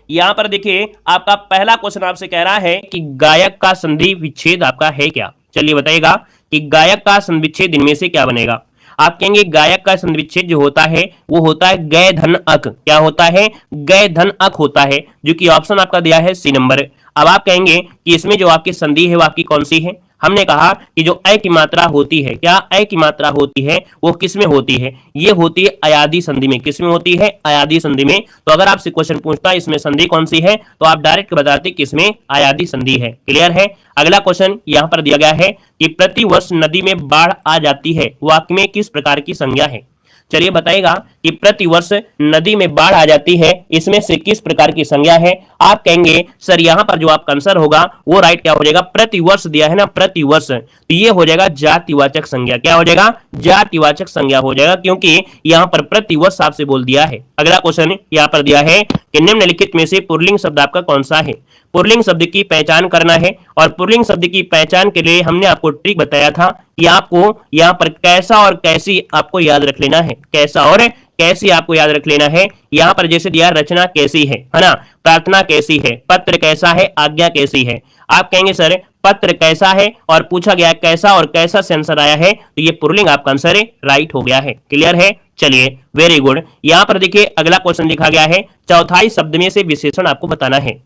यहाँ पर देखिए आपका पहला क्वेश्चन आपसे कह रहा है कि गायक का संधि विच्छेद आपका है क्या। चलिए बताइएगा कि गायक का संधि विच्छेद इनमें से क्या बनेगा। आप कहेंगे गायक का संधि विच्छेद जो होता है वो होता है गय धन अक। क्या होता है? गय धन अक होता है, जो कि ऑप्शन आपका दिया है सी नंबर। अब आप कहेंगे कि इसमें जो आपकी संधि है वो आपकी कौन सी है। हमने कहा कि जो अ की मात्रा होती है, क्या अ की मात्रा होती है वो किस में होती है? ये होती है अयादी संधि में। किस में होती है? अयादी संधि में। तो अगर आपसे क्वेश्चन पूछता है इसमें संधि कौन सी है, तो आप डायरेक्ट बताते किसमें अयादी संधि है। क्लियर है। अगला क्वेश्चन यहाँ पर दिया गया है कि प्रतिवर्ष नदी में बाढ़ आ जाती है, वाक्य में किस प्रकार की संज्ञा है। चलिए बताइएगा कि प्रतिवर्ष नदी में बाढ़ आ जाती है, इसमें से किस प्रकार की संज्ञा है। आप कहेंगे सर यहाँ पर जो आपका आंसर होगा वो राइट क्या हो जाएगा, प्रतिवर्ष दिया है ना, प्रतिवर्ष, तो ये हो जाएगा जातिवाचक संज्ञा। क्या हो जाएगा? जातिवाचक संज्ञा हो जाएगा, क्योंकि यहाँ पर प्रतिवर्ष आपसे बोल दिया है। अगला क्वेश्चन यहाँ पर दिया है कि निम्नलिखित में से पुल्लिंग शब्द आपका कौन सा है। पुल्लिंग शब्द की पहचान करना है, और पुल्लिंग शब्द की पहचान के लिए हमने आपको ट्रिक बताया था कि आपको यहाँ पर कैसा और कैसी आपको याद रख लेना है। कैसा और कैसी आपको याद रख लेना है। यहाँ पर जैसे दिया रचना कैसी है ना, प्रार्थना कैसी है, पत्र कैसा है, आज्ञा कैसी है। आप कहेंगे सर पत्र कैसा है और पूछा गया कैसा और कैसा से आंसर आया है, तो ये पुल्लिंग आपका आंसर है, राइट हो गया है। क्लियर है। चलिए वेरी गुड। यहाँ पर देखिए अगला क्वेश्चन लिखा गया है चौथाई शब्द में से विशेषण आपको बताना है।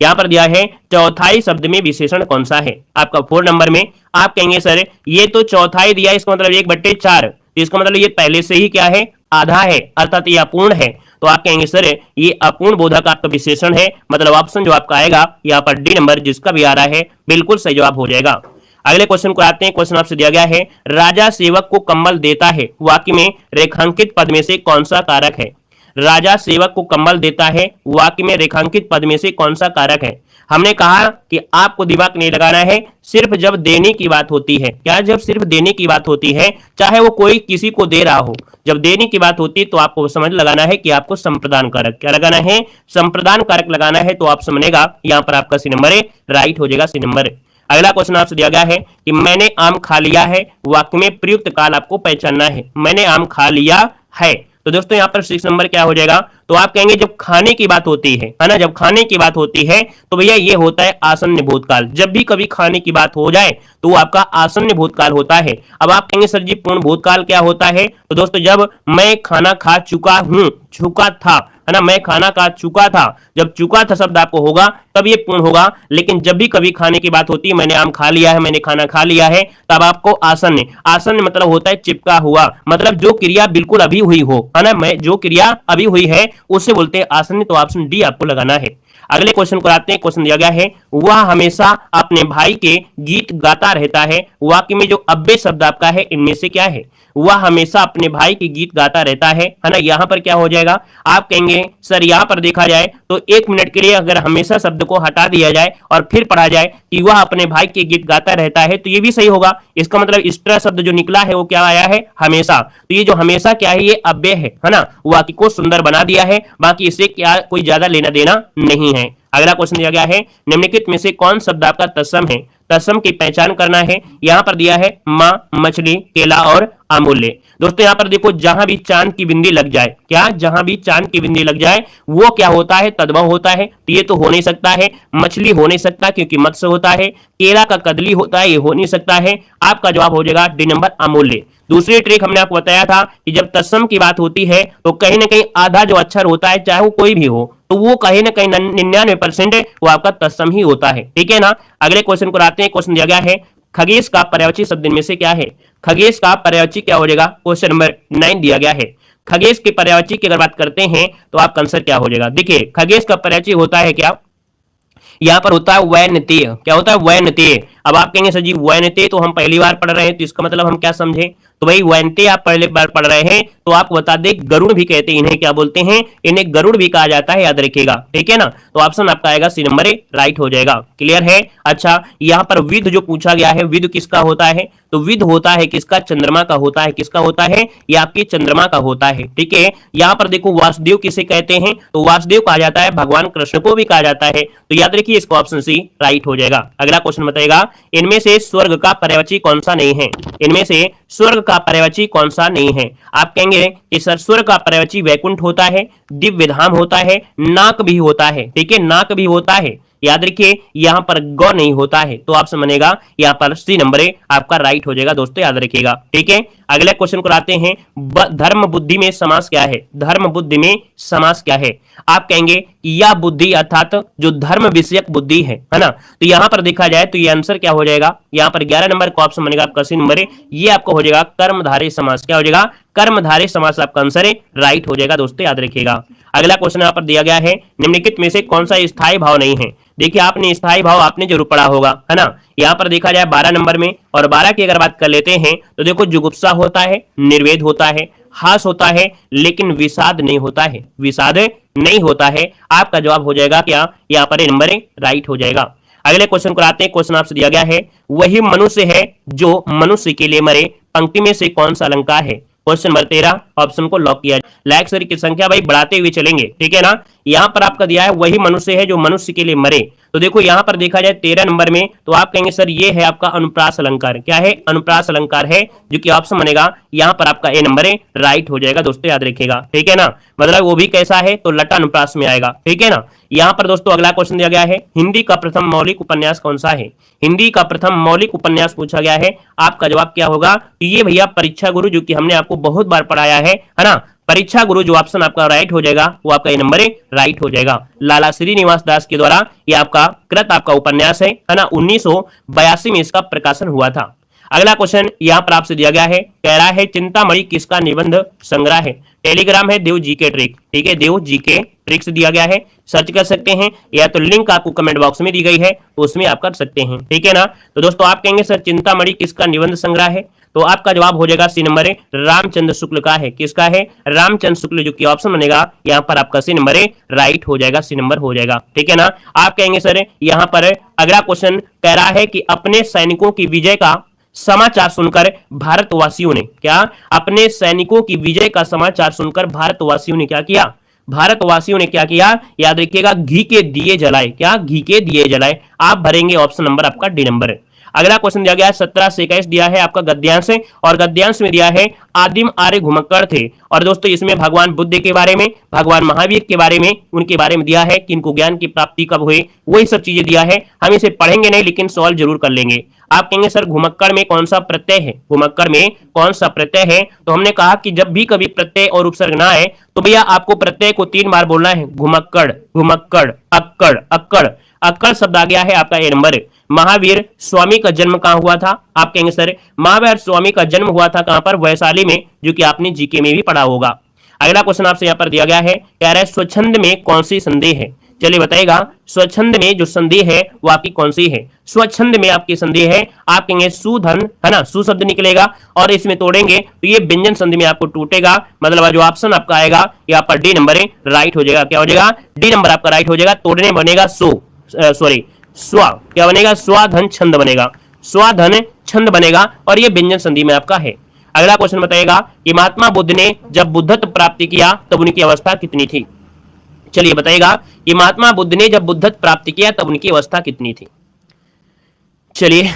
यहाँ पर दिया है चौथाई शब्द में विशेषण कौन सा है, आपका 4 नंबर में। आप कहेंगे सर ये तो चौथाई दिया, इसका मतलब 1/4, तो इसका मतलब ये पहले से ही क्या है, आधा है, अर्थात ये अपूर्ण है। तो आप कहेंगे सर ये अपूर्ण बोधक आपका विशेषण है, मतलब ऑप्शन जो आपका आएगा यहाँ पर डी नंबर जिसका भी आ रहा है बिल्कुल सही जवाब हो जाएगा। अगले क्वेश्चन को आते हैं। क्वेश्चन आपसे दिया गया है राजा सेवक को कंबल देता है, वाक्य में रेखांकित पद में से कौन सा कारक है। राजा सेवक को कंबल देता है, वाक्य में रेखांकित पद में से कौन सा कारक है। हमने कहा कि आपको दिमाग नहीं लगाना है सिर्फ जब देने की बात होती है। क्या? जब सिर्फ देने की बात होती है, चाहे वो कोई किसी को दे रहा हो, जब देने की बात होती है तो आपको समझ लगाना है कि आपको संप्रदान कारक क्या लगाना है, संप्रदान कारक लगाना है। तो आप समझेगा यहाँ पर आपका सी नंबर है, राइट हो जाएगा सी नंबर। अगला क्वेश्चन आपसे दिया गया है कि मैंने आम खा लिया है, वाक्य में प्रयुक्त काल आपको पहचानना है। मैंने आम खा लिया है, तो दोस्तों यहाँ पर 6 नंबर क्या हो जाएगा, तो आप कहेंगे जब खाने की बात होती है ना, जब खाने की बात होती है तो भैया ये होता है आसन्न भूतकाल। जब भी कभी खाने की बात हो जाए तो वो आपका आसन्न भूतकाल होता है। अब आप कहेंगे सर जी पूर्ण भूतकाल क्या होता है, तो दोस्तों जब मैं खाना खा चुका हूं, चुका था है ना, मैं खाना खा चुका था, जब चुका था शब्द आपको होगा तब ये पूर्ण होगा। लेकिन जब भी कभी खाने की बात होती है, मैंने आम खा लिया है, मैंने खाना खा लिया है, तब आपको आसन्न, आसन्न मतलब होता है चिपका हुआ, मतलब जो क्रिया बिल्कुल अभी हुई हो, है ना, मैं जो क्रिया अभी हुई है उससे बोलते हैं आसन्न। तो ऑप्शन डी आपको लगाना है। अगले क्वेश्चन को आते हैं। क्वेश्चन दिया गया है वह हमेशा अपने भाई के गीत गाता रहता है, वाक्य में जो अव्यय शब्द आपका है इनमें से क्या है। वह हमेशा अपने भाई के गीत गाता रहता है ना, यहाँ पर क्या हो जाएगा, आप कहेंगे सर यहाँ पर देखा जाए तो 1 मिनट के लिए अगर हमेशा शब्द को हटा दिया जाए और फिर पढ़ा जाए कि वह अपने भाई के गीत गाता रहता है, तो ये भी सही होगा। इसका मतलब इष्ट शब्द जो निकला है वो क्या आया है, हमेशा। तो ये जो हमेशा क्या है, ये अव्यय है ना, वाक्य को सुंदर बना दिया है, बाकी इससे क्या कोई ज्यादा लेना देना नहीं है। अगला क्वेश्चन दिया गया है निम्नलिखित में से कौन शब्द आपका तत्सम है। तत्सम की पहचान करना है। यहाँ पर दिया है माँ, मछली, केला और अमूल्य। दोस्तों यहाँ पर देखो जहां भी चांद की बिंदी लग जाए, क्या, जहां भी चांद की बिंदी लग जाए वो क्या होता है, तद्भव होता है। तो ये तो हो नहीं सकता है, मछली हो नहीं सकता क्योंकि मत्स्य होता है, केला का कदली होता है, ये हो नहीं सकता है। आपका जवाब हो जाएगा डी नंबर अमूल्य। दूसरी ट्रिक हमने आपको बताया था कि जब तत्सम की बात होती है तो कहीं ना कहीं आधा जो अक्षर होता है, चाहे वो कोई भी हो, तो वो कहीं ना कहीं 99% वो आपका तत्सम ही होता है। ठीक है ना। अगले क्वेश्चन को आते हैं। क्वेश्चन दिया गया है खगेश का पर्यायवाची शब्द में से क्या है। खगेश का पर्यायवाची क्या हो जाएगा, क्वेश्चन नंबर 9 दिया गया है। खगेश के पर्यायवाची की अगर बात करते हैं तो आपका आंसर क्या हो जाएगा। देखिए खगेश का पर्यायवाची होता है क्या, यहाँ पर होता है वैनतेय। क्या होता है, वैनतेय। अब आप कहेंगे सर जी वैनतेय तो हम पहली बार पढ़ रहे हैं, तो इसका मतलब हम क्या समझे, तो भाई वैनतेय आप पहले बार पढ़ रहे हैं तो आपको बता दें गरुड़ भी कहते हैं, इन्हें क्या बोलते हैं, इन्हें गरुड़ भी कहा जाता है, याद रखिएगा। ठीक है ना। तो ऑप्शन आपका आएगा सी नंबर, राइट हो जाएगा। क्लियर है। अच्छा यहाँ पर विद जो पूछा गया है, विद किसका होता है, तो विद होता है किसका, चंद्रमा का होता है। किसका होता है, ये आपकी चंद्रमा का होता है। ठीक है। यहाँ पर देखो वासुदेव किसे कहते हैं, तो वासुदेव कहा जाता है, भगवान कृष्ण को भी कहा जाता है। तो याद रखिए इसका ऑप्शन सी राइट हो जाएगा। अगला क्वेश्चन बताएगा इनमें से स्वर्ग का पर्यायवाची कौन सा नहीं है। इनमें से स्वर्ग का पर्यायवाची कौन सा नहीं है? आप कहेंगे कि सर स्वर्ग का पर्यायवाची वैकुंठ होता है, दिव्य धाम होता है, नाक भी होता है। ठीक है, नाक भी होता है, याद रखिए यहाँ पर गौ नहीं होता है। तो आपसे बनेगा यहाँ पर सी नंबर आपका राइट हो जाएगा दोस्तों, याद रखिएगा। ठीक है, अगले क्वेश्चन को आते हैं, धर्म बुद्धि में समास क्या है? धर्म बुद्धि में समास क्या है? आप कहेंगे कि यह बुद्धि अर्थात जो धर्म विषयक बुद्धि है ना, तो यहां पर देखा जाए तो ये आंसर क्या हो जाएगा? यहाँ पर 11 नंबर को ऑप्शन बनेगा आपका सी नंबर ये आपका हो जाएगा कर्मधारय समास। क्या हो जाएगा? कर्मधारय समास आपका आंसर है, राइट हो जाएगा दोस्तों, याद रखिएगा। अगला क्वेश्चन यहाँ पर दिया गया है, निम्नलिखित में से कौन सा स्थायी भाव नहीं है? देखिए आपने स्थायी भाव आपने जरूर पढ़ा होगा, है ना। यहाँ पर देखा जाए 12 नंबर में, और 12 की अगर बात कर लेते हैं तो देखो जुगुप्सा होता है, निर्वेद होता है, हास होता है, लेकिन विषाद नहीं होता है, विषाद नहीं होता है। आपका जवाब हो जाएगा क्या? यहाँ पर नंबर राइट हो जाएगा। अगले क्वेश्चन को आते हैं, क्वेश्चन आपसे दिया गया है, वही मनुष्य है जो मनुष्य के लिए मरे, पंक्ति में से कौन सा अलंकार है? क्वेश्चन नंबर 13 ऑप्शन को लॉक किया। लाइक सर की संख्या भाई बढ़ाते हुए चलेंगे, ठीक है ना। यहाँ पर आपका दिया है वही मनुष्य है जो मनुष्य के लिए मरे, तो देखो यहाँ पर देखा जाए 13 नंबर में, तो आप कहेंगे सर ये है आपका अनुप्रास अलंकार। क्या है? अनुप्रास अलंकार है, जो कि ऑप्शन बनेगा यहाँ पर आपका ए नंबर राइट हो जाएगा दोस्तों, याद रखिएगा। ठीक है ना, मतलब वो भी कैसा है तो लटा अनुप्रास में आएगा। ठीक है ना। यहाँ पर दोस्तों अगला क्वेश्चन दिया गया है, हिंदी का प्रथम मौलिक उपन्यास कौन सा है? हिंदी का प्रथम मौलिक उपन्यास पूछा गया है। आपका जवाब क्या होगा? ये भैया परीक्षा गुरु, जो कि हमने आपको बहुत बार पढ़ाया है ना। परीक्षा गुरु जो ऑप्शन आपका राइट हो जाएगा वो आपका ये नंबर राइट हो जाएगा। लाला श्रीनिवास दास के द्वारा ये आपका कृत आपका उपन्यास है ना। 1982 में इसका प्रकाशन हुआ था। अगला क्वेश्चन यहाँ पर आपसे दिया गया है, कह रहा है चिंतामणि किसका निबंध संग्रह है? टेलीग्राम है देव जी के ट्रिक। ठीक है, देव जी के ट्रिक से दिया गया है, सर्च कर सकते हैं, या तो लिंक आपको कमेंट बॉक्स में दी गई है तो उसमें आप कर सकते हैं। ठीक है ना। तो दोस्तों आप कहेंगे सर चिंतामणि किसका निबंध संग्रह है, तो आपका जवाब हो जाएगा सी नंबर रामचंद्र शुक्ल का है। किसका है? रामचंद्र शुक्ल, जो कि ऑप्शन बनेगा यहाँ पर आपका सी नंबर राइट हो जाएगा, सी नंबर हो जाएगा। ठीक है ना। आप कहेंगे सर यहाँ पर अगला क्वेश्चन कह रहा है कि अपने सैनिकों की विजय का समाचार सुनकर भारतवासियों ने, क्या अपने सैनिकों की विजय का समाचार सुनकर भारतवासियों ने क्या किया? भारतवासियों ने क्या किया? याद रखिएगा घी के दिए जलाए। क्या? घी के दिए जलाए। आप भरेंगे ऑप्शन नंबर आपका डी नंबर। अगला क्वेश्चन दिया गया है 17 से 21 दिया है आपका गद्यांश, और गद्यांश में दिया है आदिम आर्य घुमक्कड़ थे। और दोस्तों इसमें भगवान बुद्ध के बारे में, भगवान महावीर के बारे में, उनके बारे में दिया है कि इनको ज्ञान की प्राप्ति कब हुई, वही सब चीजें दिया है। हम इसे पढ़ेंगे नहीं लेकिन सॉल्व जरूर कर लेंगे। आप कहेंगे सर घुमक्कड़ में कौन सा प्रत्यय है? घुमक्कड़ में कौन सा प्रत्यय है? तो हमने कहा कि जब भी कभी प्रत्यय और उपसर्ग ना आए तो भैया आपको प्रत्यय को 3 बार बोलना है, घुमक्कड़, घुमक्कड़, अक्कड़, अक्कड़। अक्कड़ शब्द आ गया है आपका ए नंबर। महावीर स्वामी का जन्म कहां हुआ था? आप कहेंगे सर महावीर स्वामी का जन्म हुआ था कहां पर? वैशाली में, जो कि आपने जीके में भी पढ़ा होगा। अगला क्वेश्चन आपसे यहाँ पर दिया गया है, कह रहा है स्वच्छंद में कौन सी संधि है? चलिए बताइएगा, स्वच्छंद में जो संधि है वो आपकी कौन सी है? स्वच्छंद में आपकी संधि है, आप कहेंगे सुधन, है ना, सु शब्द निकलेगा, और इसमें तोड़ेंगे तो ये व्यंजन संधि में आपको टूटेगा। मतलब जो ऑप्शन आपका आएगा यहाँ पर डी नंबर राइट हो जाएगा। क्या हो जाएगा? डी नंबर आपका राइट हो जाएगा। तोड़ने बनेगा स्व, क्या बनेगा? स्वाधन छंद बनेगा, स्वाधन छंद बनेगा, और ये व्यंजन संधि में आपका है। अगला क्वेश्चन बताइएगा कि महात्मा बुद्ध ने जब बुद्धत्व प्राप्ति किया तब उनकी अवस्था कितनी थी? चलिए बताइएगा कि महात्मा बुद्ध ने जब बुद्धत्व प्राप्त किया तब उनकी अवस्था कितनी थी? चलिए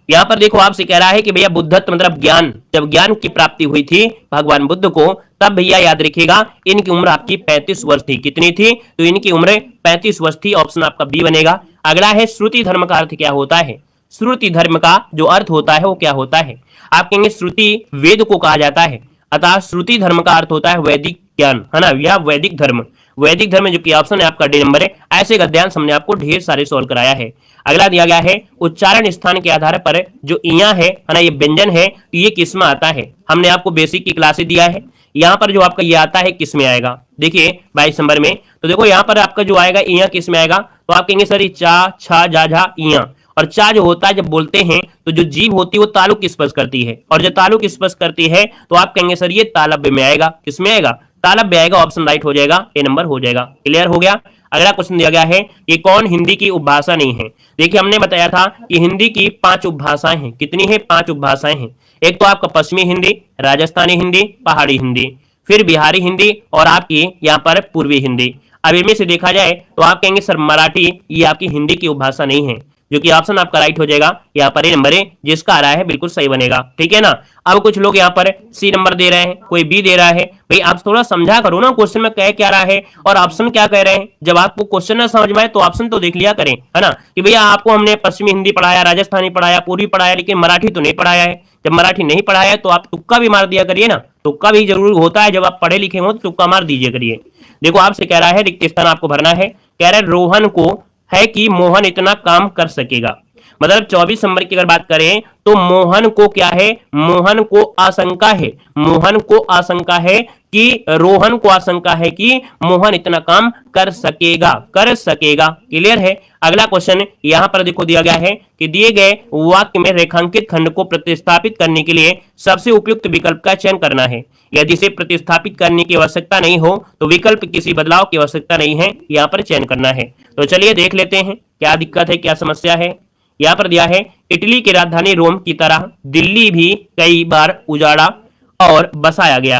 यहां पर देखो आपसे कह रहा है कि भैया बुद्धत्व मतलब ज्ञान, जब ज्ञान की प्राप्ति हुई थी भगवान बुद्ध को, तब भैया याद रखिएगा इनकी उम्र आपकी 35 वर्ष थी। कितनी थी? तो इनकी उम्र 35 वर्ष थी। ऑप्शन आपका बी बनेगा। अगला है श्रुति धर्म का अर्थ क्या होता है? श्रुति धर्म का जो अर्थ होता है वो क्या होता है? आप कहेंगे श्रुति वेद को कहा जाता है, अतः श्रुति धर्म का अर्थ होता है वैदिक ज्ञान, है ना, या वैदिक धर्म। वैदिक धर्म जो कि ऑप्शन है आपका डी नंबर है। ऐसे गद्यांश हमने आपको ढेर सारे सॉल्व कराया है। अगला दिया गया है उच्चारण स्थान के आधार पर जो इया है ना, ये व्यंजन है, ये किस में आता है? हमने आपको बेसिक की क्लासेस दिया है। यहाँ पर जो आपका ये आता है किस में आएगा? देखिए 22 नंबर में, तो देखो यहाँ पर आपका जो आएगा इया किस में आएगा? तो आप कहेंगे सर ये चा, छा, जा, झा, इया। और चा जो होता है जब बोलते हैं तो जो जीभ होती है वो तालुक स्पर्श करती है, और जब तालुक स्पर्श करती है तो आप कहेंगे सर ये तालव्य में आएगा। किसमें आएगा? तालव्य आएगा। ऑप्शन राइट हो जाएगा, ए नंबर हो जाएगा। क्लियर हो गया। अगला क्वेश्चन दिया गया है कि कौन हिंदी की उपभाषा नहीं है? देखिए हमने बताया था कि हिंदी की 5 उपभाषाएं हैं। कितनी है? 5 उपभाषाएं हैं। एक तो आपका पश्चिमी हिंदी, राजस्थानी हिंदी, पहाड़ी हिंदी, फिर बिहारी हिंदी, और आपकी यहाँ पर पूर्वी हिंदी। अब इनमें से देखा जाए तो आप कहेंगे सर मराठी ये आपकी हिंदी की उपभाषा नहीं है। जो कि ऑप्शन आपका राइट हो जाएगा। यहाँ पर ए नंबर है जिसका आ रहा है बिल्कुल सही बनेगा, ठीक है ना। अब कुछ लोग यहाँ पर सी नंबर दे रहे हैं, कोई बी दे रहा है। भाई आप थोड़ा समझा करो ना क्वेश्चन में कह क्या रहा है और ऑप्शन क्या कह रहे हैं। जब आपको क्वेश्चन ना समझ में आए तो ऑप्शन तो देख लिया करें, है ना, कि भैया आपको हमने पश्चिमी हिंदी पढ़ाया, राजस्थानी पढ़ाया, पूर्वी पढ़ाया, लेकिन मराठी तो नहीं पढ़ाया है। जब मराठी नहीं पढ़ाया है तो आप तुक्का भी मार दिया करिए ना, तुक्का भी जरूर होता है, जब आप पढ़े लिखे हो तो तुक्का मार दीजिए करिए। देखो आपसे कह रहा है रिक्त स्थान आपको भरना है। कह रहा है रोहन को है कि मोहन इतना काम कर सकेगा। मतलब 24 नंबर की अगर बात करें तो मोहन को क्या है, मोहन को आशंका है, मोहन को आशंका है कि रोहन को आशंका है कि मोहन इतना काम कर सकेगा, कर सकेगा। क्लियर है। अगला क्वेश्चन यहां पर देखो दिया गया है कि दिए गए वाक्य में रेखांकित खंड को प्रतिस्थापित करने के लिए सबसे उपयुक्त विकल्प का चयन करना है। यदि इसे प्रतिस्थापित करने की आवश्यकता नहीं हो तो विकल्प किसी बदलाव की आवश्यकता नहीं है, यहां पर चयन करना है। तो चलिए देख लेते हैं क्या दिक्कत है, क्या समस्या है। यहां पर दिया है इटली की राजधानी रोम की तरह दिल्ली भी कई बार उजाड़ा और बसाया गया।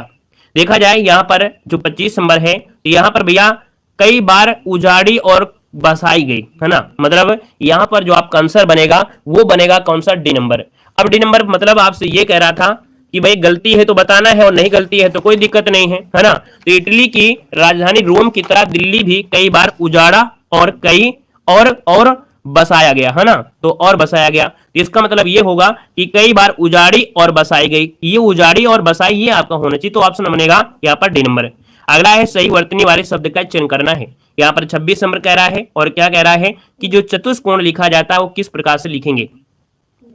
देखा जाए यहां पर जो 25 नंबर है तो यहां पर भैया कई बार उजाड़ी और बसाई गई, है ना। मतलब यहां पर जो आपका आंसर बनेगा वो बनेगा कौन सा, डी नंबर। अब डी नंबर मतलब आपसे ये कह रहा था कि भाई गलती है तो बताना है और नहीं गलती है तो कोई दिक्कत नहीं है ना। तो इटली की राजधानी रोम की तरह दिल्ली भी कई बार उजाड़ा और कई और बसाया गया, है ना। तो और बसाया गया इसका मतलब ये होगा कि कई बार उजाड़ी और बसाई गई। ये उजाड़ी और बसाई ये आपका होना चाहिए, तो ऑप्शन बनेगा यहाँ पर डी नंबर। अगला है सही वर्तनी वाले शब्द का चयन करना है। यहाँ पर 26 नंबर कह रहा है और क्या कह रहा है कि जो चतुष्कोण लिखा जाता है वो किस प्रकार से लिखेंगे।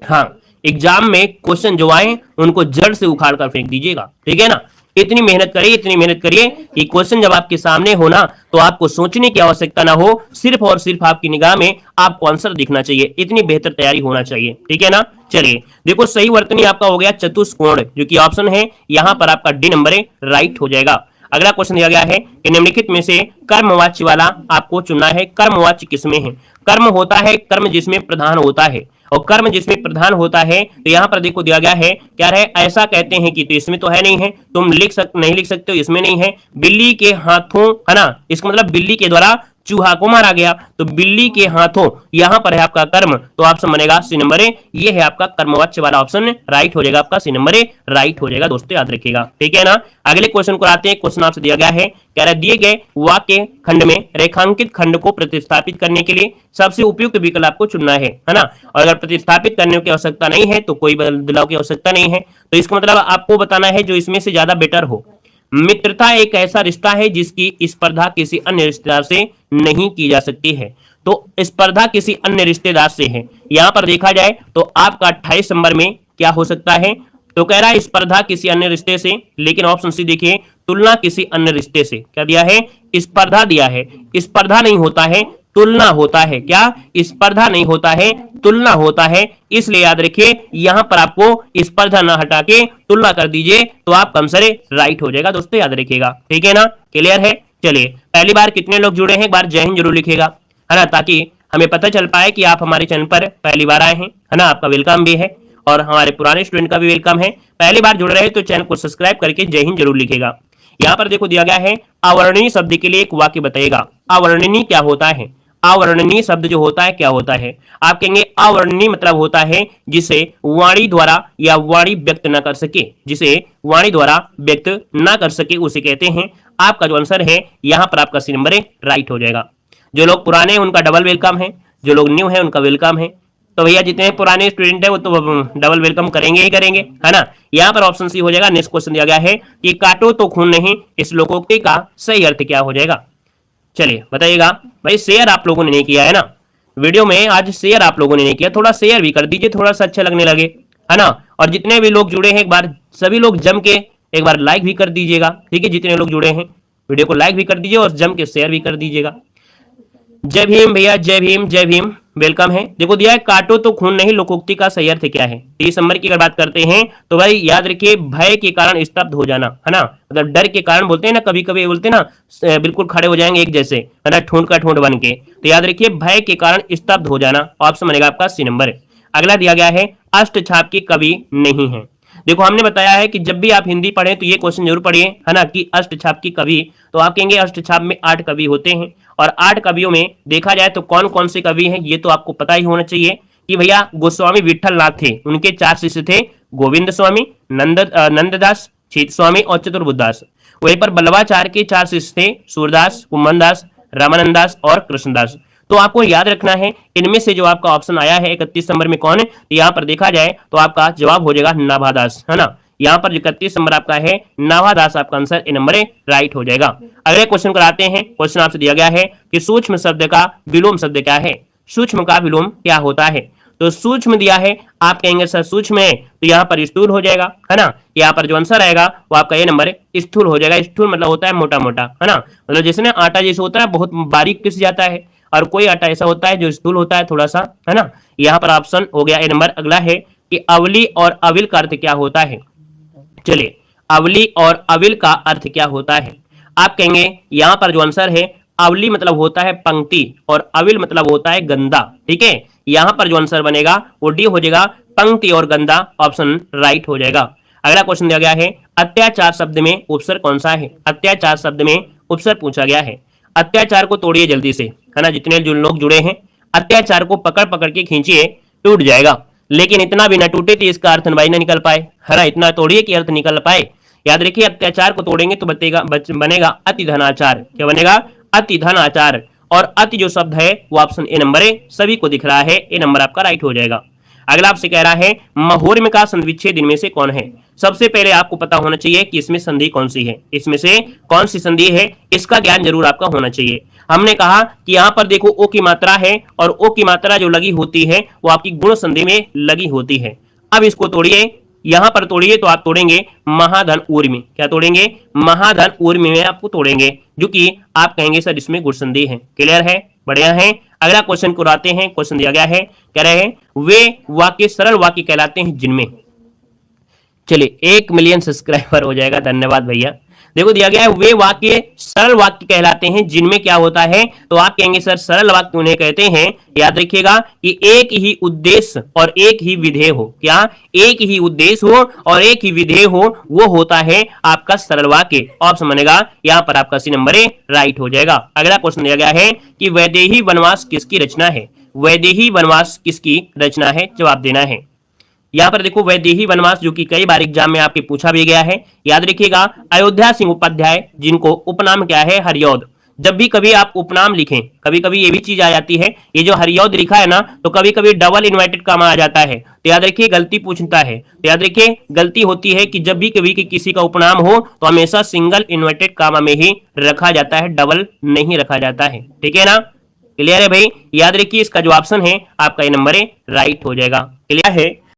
हाँ, एग्जाम में क्वेश्चन जो आए उनको जड़ से उखाड़ कर फेंक दीजिएगा, ठीक है ना। इतनी मेहनत करिए, इतनी मेहनत करिए कि क्वेश्चन जब आपके सामने हो ना तो आपको सोचने की आवश्यकता ना हो, सिर्फ और सिर्फ आपकी निगाह में आपको आंसर दिखना चाहिए। इतनी बेहतर तैयारी होना चाहिए, ठीक है ना। चलिए देखो सही वर्तनी आपका हो गया चतुष्कोण, जो कि ऑप्शन है यहां पर आपका डी नंबर है, राइट हो जाएगा। अगला क्वेश्चन दिया गया है कि निम्नलिखित में से कर्मवाच्य वाला आपको चुनना है। कर्मवाच्य किसमें है। कर्म होता है कर्म जिसमें प्रधान होता है, और कर्म जिसमें प्रधान होता है तो यहाँ पर देखो दिया गया है क्या है, ऐसा कहते हैं कि, तो इसमें तो है नहीं है, तुम नहीं लिख सकते हो, इसमें नहीं है। बिल्ली के हाथों, है ना, इसका मतलब बिल्ली के द्वारा चूहा को मारा गया, तो बिल्ली के हाथों यहां पर है आपका कर्म, तो ऑप्शन बनेगा सी नंबर ए। ये है आपका कर्मवाच्य वाला ऑप्शन, राइट हो जाएगा आपका सी नंबर ए, राइट हो जाएगा दोस्तों, याद रखिएगा, ठीक है ना। अगले क्वेश्चन को आते हैं। क्वेश्चन आपसे दिया गया है, कह रहा है दिए गए वाक्य खंड में रेखांकित खंड को प्रतिस्थापित करने के लिए सबसे उपयुक्त विकल्प आपको चुनना है ना। और अगर प्रतिस्थापित करने की आवश्यकता नहीं है तो कोई बदलाव की आवश्यकता नहीं है, तो इसका मतलब आपको बताना है जो इसमें से ज्यादा बेटर हो। मित्रता एक ऐसा रिश्ता है जिसकी स्पर्धा किसी अन्य रिश्तेदार से नहीं की जा सकती है। तो स्पर्धा किसी अन्य रिश्तेदार से है। यहां पर देखा जाए तो आपका 28 नंबर में क्या हो सकता है, तो कह रहा है स्पर्धा किसी अन्य रिश्ते से, लेकिन ऑप्शन सी देखिए तुलना किसी अन्य रिश्ते से। क्या दिया है, स्पर्धा दिया है, स्पर्धा नहीं होता है तुलना होता है। क्या, स्पर्धा नहीं होता है तुलना होता है, इसलिए याद रखिए यहां पर आपको स्पर्धा ना हटा के तुलना कर दीजिए तो आपका आंसर राइट हो जाएगा दोस्तों, याद रखिएगा, ठीक है ना, क्लियर है। चलिए पहली बार कितने लोग जुड़े हैं एक बार जय हिंद जरूर लिखिएगा, है ना, ताकि हमें पता चल पाए कि आप हमारे चैनल पर पहली बार आए हैं, है ना। आपका वेलकम भी है और हमारे पुराने स्टूडेंट का भी वेलकम है। पहली बार जुड़ रहे हैं तो चैनल को सब्सक्राइब करके जय हिंद जरूर लिखिएगा। यहाँ पर देखो दिया गया है अवर्णनीय शब्द के लिए एक वाक्य बताइएगा। अवर्णनीय क्या होता है, अवर्णनीय शब्द जो होता है क्या होता है, आप कहेंगे अवर्णनीय मतलब होता है जिसे वाणी द्वारा या वाणी व्यक्त न कर सके, जिसे वाणी द्वारा व्यक्त न कर सके उसे कहते हैं। आपका जो आंसर है यहाँ पर आपका सी नंबर राइट हो जाएगा। जो लोग पुराने हैं उनका डबल वेलकम है, जो लोग न्यू है उनका वेलकम है। तो भैया जितने पुराने स्टूडेंट है वो तो डबल वेलकम करेंगे ही करेंगे, है ना। यहाँ पर ऑप्शन सी हो जाएगा। नेक्स्ट क्वेश्चन दिया गया है कि काटो तो खून नहीं, इस लोकोक्ति का सही अर्थ क्या हो जाएगा। चलिए बताइएगा। भाई शेयर आप लोगों ने नहीं किया है ना वीडियो में, आज शेयर आप लोगों ने नहीं किया, थोड़ा शेयर भी कर दीजिए, थोड़ा सा अच्छा लगने लगे, है ना। और जितने भी लोग जुड़े हैं एक बार सभी लोग जम के एक बार लाइक भी कर दीजिएगा, ठीक है। जितने लोग जुड़े हैं वीडियो को लाइक भी कर दीजिए और जम के शेयर भी कर दीजिएगा। जय भीम भैया, जय भीम, जय भीम, वेलकम है। देखो दिया है काटो तो खून नहीं, लोकोक्ति का सही अर्थ क्या है। 30 नंबर की अगर बात करते हैं तो भाई याद रखिए भय के कारण स्तब्ध हो जाना, है ना, मतलब डर के कारण बोलते हैं ना, कभी कभी बोलते हैं ना बिल्कुल खड़े हो जाएंगे एक जैसे, है ना, ठूंठ का ठूंठ बन के। तो याद रखिए भय के कारण स्तब्ध हो जाना, ऑप्शन बनेगा आपका सी नंबर। अगला दिया गया है अष्टछाप के कवि नहीं है। देखो हमने बताया है कि जब भी आप हिंदी पढ़े तो ये क्वेश्चन जरूर पढ़िए, है ना, कि अष्टछाप की कवि। तो आप कहेंगे अष्टछाप में 8 कवि होते हैं, और 8 कवियों में देखा जाए तो कौन कौन से कवि हैं ये तो आपको पता ही होना चाहिए कि भैया गोस्वामी विठल नाथ थे, उनके 4 शिष्य थे, गोविंद स्वामी, नंददास, छीत स्वामी और चतुर्बुदास। वहीं पर बल्लवाचार्य के 4 शिष्य थे, सूरदास, कुम्भनदास, रामानंदास और कृष्णदास। तो आपको याद रखना है इनमें से जो आपका ऑप्शन आया है 31 नंबर में कौन है, तो यहाँ पर देखा जाए तो आपका जवाब हो जाएगा नाभादास, है ना। यहाँ पर 31 नंबर आपका है नाभादास, आपका आंसर ए नंबर राइट हो जाएगा। अगले क्वेश्चन को आते हैं। क्वेश्चन आपसे दिया गया है कि सूक्ष्म शब्द का विलोम शब्द क्या है। सूक्ष्म का विलोम क्या होता है, तो सूक्ष्म दिया है, आप कहेंगे सर सूक्ष्म है तो यहाँ पर स्थूल हो जाएगा, है ना। यहाँ पर जो आंसर आएगा वो आपका ये नंबर स्थूल हो जाएगा। स्थूल मतलब होता है मोटा मोटा, है ना, मतलब जैसे ना आटा जैसे होता है बहुत बारीक पिस जाता है, और कोई आटा ऐसा होता है जो स्थूल होता है थोड़ा सा, है ना। यहाँ पर ऑप्शन हो गया ए नंबर। अगला है कि अवली और अविल का अर्थ क्या होता है। चलिए, अवली और अविल का अर्थ क्या होता है। आप कहेंगे यहाँ पर जो आंसर है, अवली मतलब होता है पंक्ति और अविल मतलब होता है गंदा, ठीक है। यहाँ पर जो आंसर बनेगा वो डी हो जाएगा, पंक्ति और गंदा, ऑप्शन राइट हो जाएगा। अगला क्वेश्चन दिया गया है, अत्याचार शब्द में उपसर्ग कौन सा है। अत्याचार शब्द में उपसर्ग पूछा गया है। अत्याचार को तोड़िए जल्दी से, है ना, जितने जो लोग जुड़े हैं, अत्याचार को पकड़ पकड़ के खींचिए, टूट जाएगा। लेकिन इतना भी ना टूटे तो इसका अर्थ भाई ना निकल पाए, है ना, इतना तोड़िए कि अर्थ निकल पाए। याद रखिए अत्याचार को तोड़ेंगे तो बनेगा अति धनाचार। क्या बनेगा, अति धनाचार। और अति जो शब्द है वो ऑप्शन ए नंबर है, सभी को दिख रहा है, ए नंबर आपका राइट हो जाएगा। अगला आपसे कह रहा है महोर्म का संधिविच्छेद इनमें से कौन है। सबसे पहले आपको पता होना चाहिए कि इसमें संधि कौन सी है, इसमें से कौन सी संधि है, इसका ज्ञान जरूर आपका होना चाहिए। हमने कहा कि यहाँ पर देखो ओ की मात्रा है, और ओ की मात्रा जो लगी होती है वो आपकी गुण संधि में लगी होती है। अब इसको तोड़िए, यहां पर तोड़िए तो आप तोड़ेंगे महाधन ऊर्मी। क्या तोड़ेंगे, महाधन ऊर्मी में आपको तोड़ेंगे, जो कि आप कहेंगे सर इसमें गुण संधि है। क्लियर है, बढ़िया है। अगला क्वेश्चन को आते हैं। क्वेश्चन दिया गया है, कह रहे हैं वे वाक्य सरल वाक्य कहलाते हैं जिनमें। चलिए 1 मिलियन सब्सक्राइबर हो जाएगा, धन्यवाद भैया। देखो दिया गया है वे वाक्य सरल वाक्य कहलाते हैं जिनमें क्या होता है, तो आप कहेंगे सर सरल वाक्य उन्हें कहते हैं, याद रखिएगा कि एक ही उद्देश्य और एक ही विधेय हो। क्या, एक ही उद्देश्य हो और एक ही विधेय हो, वो होता है आपका सरल वाक्य। ऑप्शन बनेगा यहाँ पर आपका सी नंबर राइट हो जाएगा। अगला क्वेश्चन दिया गया है कि वैदेही वनवास किसकी रचना है। वैदेही वनवास किसकी रचना है, जवाब देना है। यहाँ पर देखो वैदेही वनवास, जो कि कई बार एग्जाम में आपके पूछा भी गया है, याद रखिएगा अयोध्या सिंह उपाध्याय, जिनको उपनाम क्या है, हरियौध। जब भी कभी आप उपनाम लिखें, कभी कभी ये भी चीज आ जाती है, ये जो हरियौध लिखा है ना, तो कभी कभी डबल इन्वर्टेड कामा आ जाता है, तो याद रखिए गलती पूछता है, तो याद रखिए गलती होती है कि जब भी कभी किसी का उपनाम हो तो हमेशा सिंगल इन्वर्टेड कामा में ही रखा जाता है, डबल नहीं रखा जाता है, ठीक है ना। क्लियर है भाई, याद रखिए इसका जो ऑप्शन है आपका ये नंबर राइट हो जाएगा। क्लियर है।